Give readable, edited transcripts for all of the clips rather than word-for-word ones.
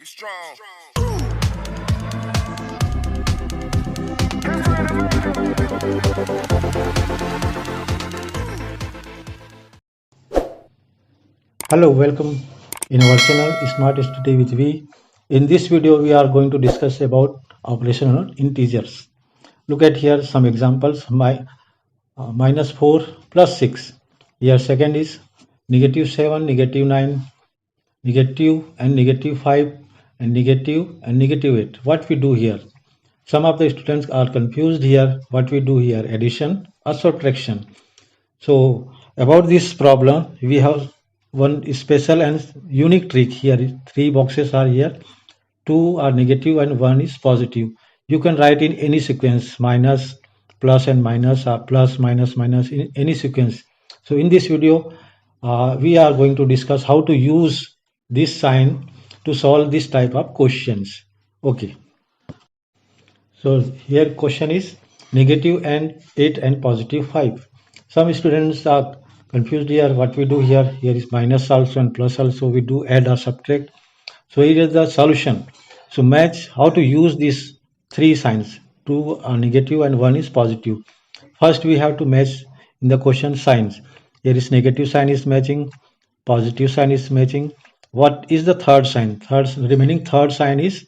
strong. Hello, welcome in our channel Smart Study with V. In this video, we are going to discuss about operation on integers. Look at here some examples. Minus 4 plus 6. Here second is negative 7, negative 9, negative and negative 5 and negative 8. What we do here? Some of the students are confused here. What we do here? Addition or subtraction. So about this problem, we have one special and unique trick here. Three boxes are here. Two are negative and one is positive. You can write in any sequence, minus, plus and minus, or plus, minus, minus, in any sequence. So in this video, we are going to discuss how to use this sign to solve this type of questions. Okay. So here question is negative and 8 and positive 5. Some students are confused here. What we do here? Here is minus also and plus also. We do add or subtract. So here is the solution. So match how to use these three signs. Two are negative and one is positive. First we have to match in the question signs. Here is negative sign is matching, positive sign is matching. What is the third sign? Remaining third sign is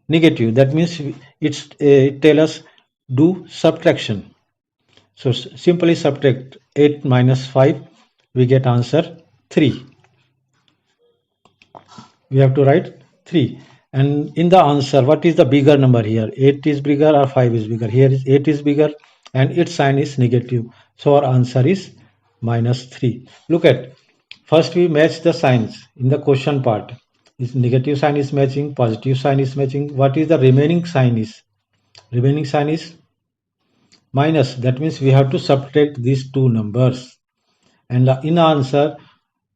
negative. That means it tell us do subtraction. So simply subtract 8 minus 5, we get answer 3. We have to write 3. And in the answer, what is the bigger number here? 8 is bigger or 5 is bigger? Here is 8 is bigger and its sign is negative. So our answer is minus 3. Look at, first we match the signs in the question part. Is negative sign is matching, positive sign is matching. What is the remaining sign is? Remaining sign is minus. That means we have to subtract these two numbers. And in the answer,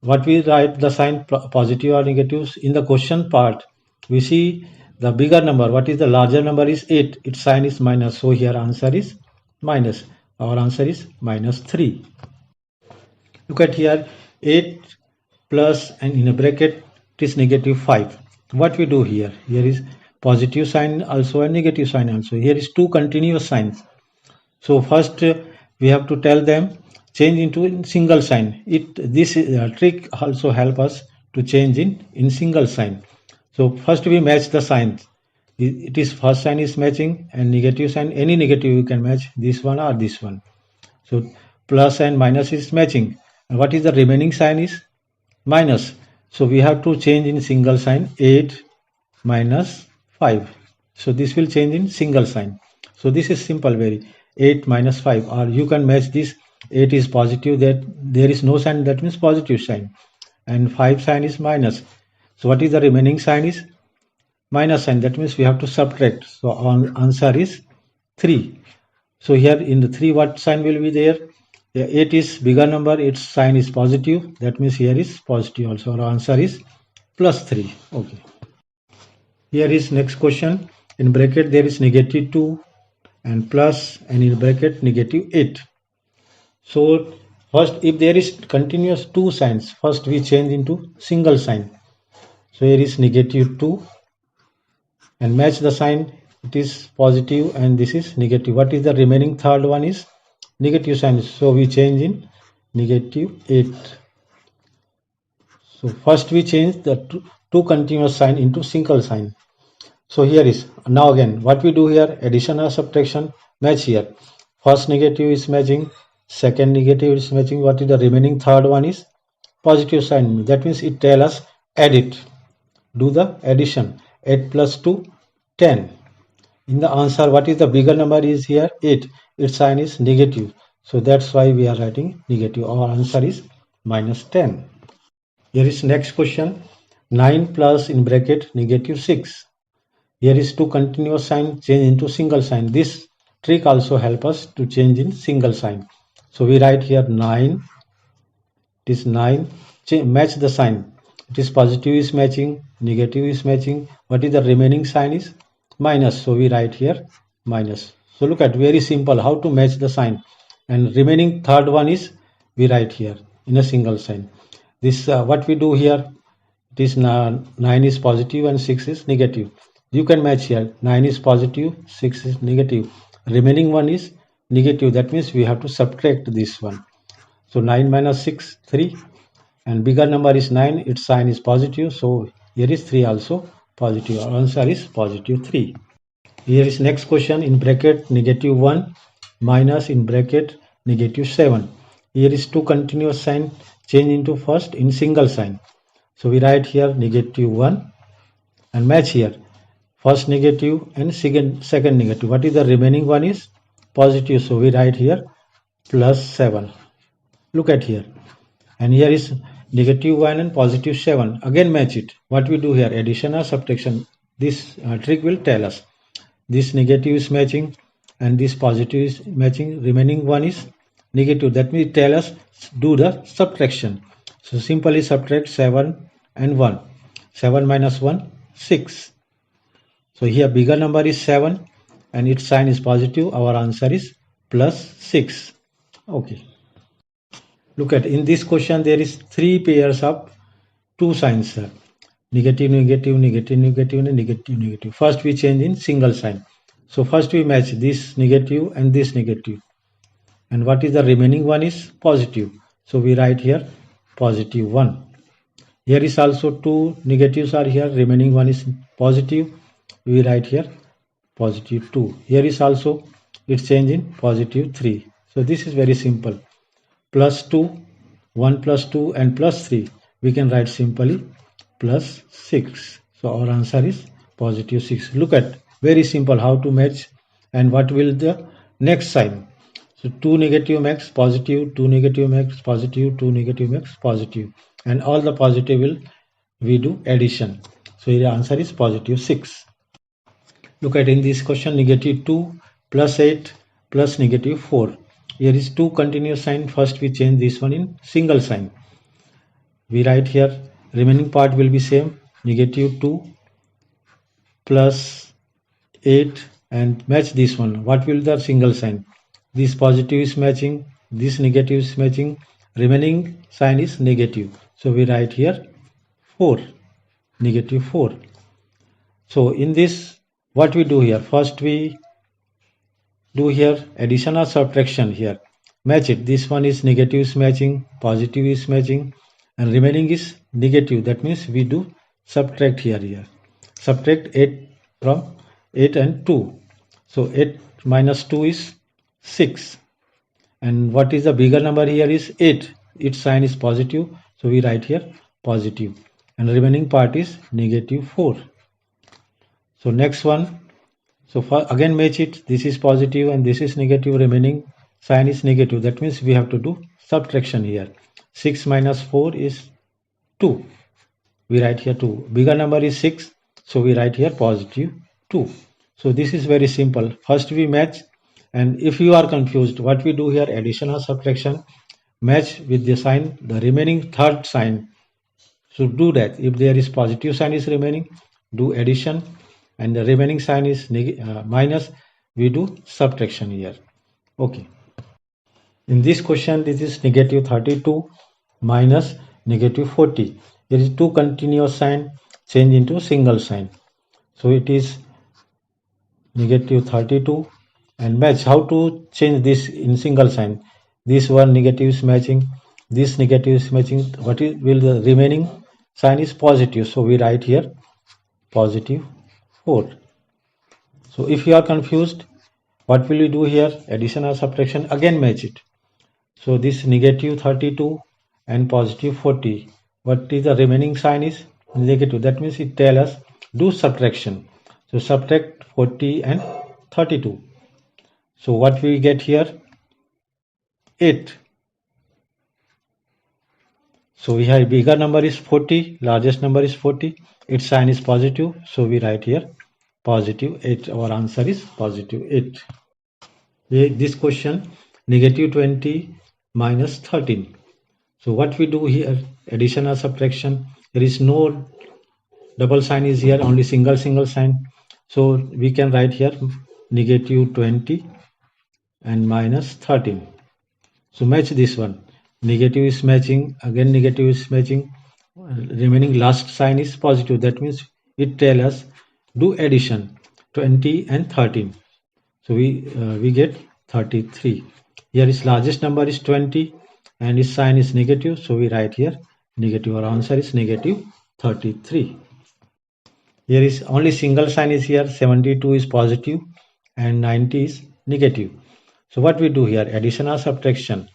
what we write the sign positive or negatives in the question part, we see the bigger number. What is the larger number is 8. Its sign is minus. So here answer is minus. Our answer is minus 3. Look at here 8 plus and in a bracket it is negative 5. What we do here? Here is positive sign also and negative sign also. Here is two continuous signs. So first we have to tell them change into single sign. This trick also help us to change in single sign. So first we match the signs. It is first sign is matching and negative sign, any negative you can match, this one or this one. So plus and minus is matching. And what is the remaining sign is minus. So we have to change in single sign 8 minus 5. So this will change in single sign. So this is simple very. 8 minus 5, or you can match this. 8 is positive, that there is no sign, that means positive sign, and 5 sign is minus. So what is the remaining sign is minus sign, that means we have to subtract. So our answer is 3. So here in the 3, what sign will be there? 8 is bigger number, its sign is positive, that means here is positive also. Our answer is plus 3. Okay. Here is next question. In bracket there is negative 2 and plus, and in bracket negative 8. So first, if there is continuous two signs, first we change into single sign. So here is negative 2 and match the sign. It is positive and this is negative. What is the remaining third one is negative sign. So we change in negative 8. So first we change the two continuous sign into single sign. So here is, now again, what we do here, addition or subtraction, match here. First negative is matching, second negative is matching. What is the remaining third one is positive sign. That means it tell us add it. Do the addition. 8 plus 2, 10. In the answer, what is the bigger number is here? 8. Its sign is negative. So that's why we are writing negative. Our answer is minus 10. Here is next question. 9 plus in bracket negative 6. Here is two continuous sign, change into single sign. This trick also help us to change in single sign. So we write here 9. It is 9. Match the sign. It is positive is matching, negative is matching. What is the remaining sign is minus. So we write here minus. So look at, very simple how to match the sign. And remaining third one is we write here in a single sign. This what we do here. It is 9 is positive and 6 is negative. You can match here. 9 is positive, 6 is negative. Remaining one is negative. That means we have to subtract this one. So 9 minus 6, 3. And bigger number is 9. Its sign is positive. So here is 3 also positive. Our answer is positive 3. Here is next question in bracket negative 1 minus in bracket negative 7. Here is two continuous sign change into first in single sign. So we write here negative 1 and match here first negative and second negative. What is the remaining one is positive. So we write here plus 7. Look at here. And here is negative 1 and positive 7. Again match it. What we do here, addition or subtraction. This trick will tell us. This negative is matching and this positive is matching. Remaining one is negative. That means tell us do the subtraction. So simply subtract 7 and 1. 7 minus 1, 6. So here bigger number is 7 and its sign is positive. Our answer is plus 6. Okay. Look at in this question there is 3 pairs of two signs. Negative, negative, negative, negative, and negative, negative. First we change in single sign. So first we match this negative and this negative. And what is the remaining one is positive. So we write here positive 1. Here is also two negatives are here. Remaining one is positive. We write here positive 2. Here is also it's change in positive 3. So this is very simple. Plus 2, 1 plus 2 and plus 3. We can write simply plus 6. So our answer is positive 6. Look at very simple how to match and what will the next sign. So 2 negative makes positive, 2 negative makes positive, 2 negative makes positive. And all the positive will we do addition. So the answer is positive 6. Look at in this question negative 2 plus 8 plus negative 4. Here is two continuous sign. First we change this one in single sign. We write here remaining part will be same negative 2 plus 8 and match this one. What will the single sign? This positive is matching, this negative is matching, remaining sign is negative. So we write here 4, negative 4. So in this what we do here? First we do here addition or subtraction here. Match it. This one is negative is matching, positive is matching and remaining is negative. That means we do subtract here. Subtract 8 from 8 and 2. So 8 minus 2 is 6. And what is the bigger number here is 8. Its sign is positive. So we write here positive. And remaining part is negative 4. So next one. So again match it. This is positive and this is negative. Remaining sign is negative. That means we have to do subtraction here. 6 minus 4 is 2. We write here 2. Bigger number is 6. So we write here positive 2. So this is very simple. First we match. And if you are confused, what we do here, addition or subtraction, match with the sign, the remaining third sign. So do that. If there is positive sign is remaining, do addition. And the remaining sign is minus, we do subtraction here. Okay. In this question, this is negative 32 minus negative 40. There is two continuous sign change into single sign. So it is negative 32 and match. How to change this in single sign? This one negative is matching, this negative is matching. What will the remaining sign is positive. So we write here positive 4. So if you are confused, what will you do here? Addition or subtraction? Again match it. So this negative 32 and positive 40. What is the remaining sign is negative. That means it tells us do subtraction. So subtract 40 and 32. So what we get here? 8. So we have bigger number is 40, largest number is 40. Its sign is positive. So we write here positive 8. Our answer is positive 8. This question negative 20 minus 13. So what we do here, addition or subtraction, there is no double sign is here, only single sign. So we can write here negative 20 and minus 13. So match this one. Negative is matching, again negative is matching, remaining last sign is positive. That means it tells us do addition 20 and 13. So we get 33. Here is largest number is 20 and its sign is negative. So we write here negative. Our answer is negative 33. Here is only single sign is here. 72 is positive and 90 is negative. So what we do here, addition or subtraction.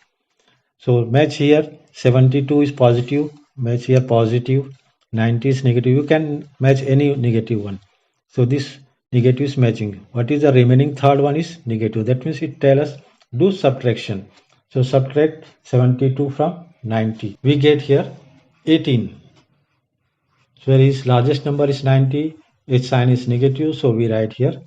So match here 72 is positive, match here positive, 90 is negative. You can match any negative one. So this negative is matching. What is the remaining third one is negative. That means it tells us do subtraction. So subtract 72 from 90. We get here 18. So where his largest number is 90, its sign is negative. So we write here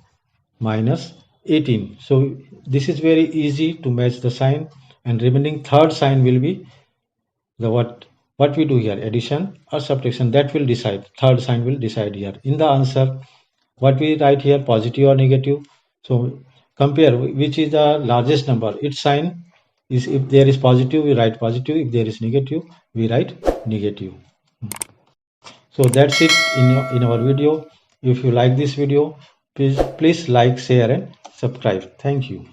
minus 18. So this is very easy to match the sign, and remaining third sign will be the what we do here, addition or subtraction. That will decide, third sign will decide here. In the answer, what we write here, positive or negative. So compare which is the largest number. Its sign is, if there is positive we write positive, if there is negative we write negative. So that's it in our video. If you like this video, please like, share and subscribe. Thank you.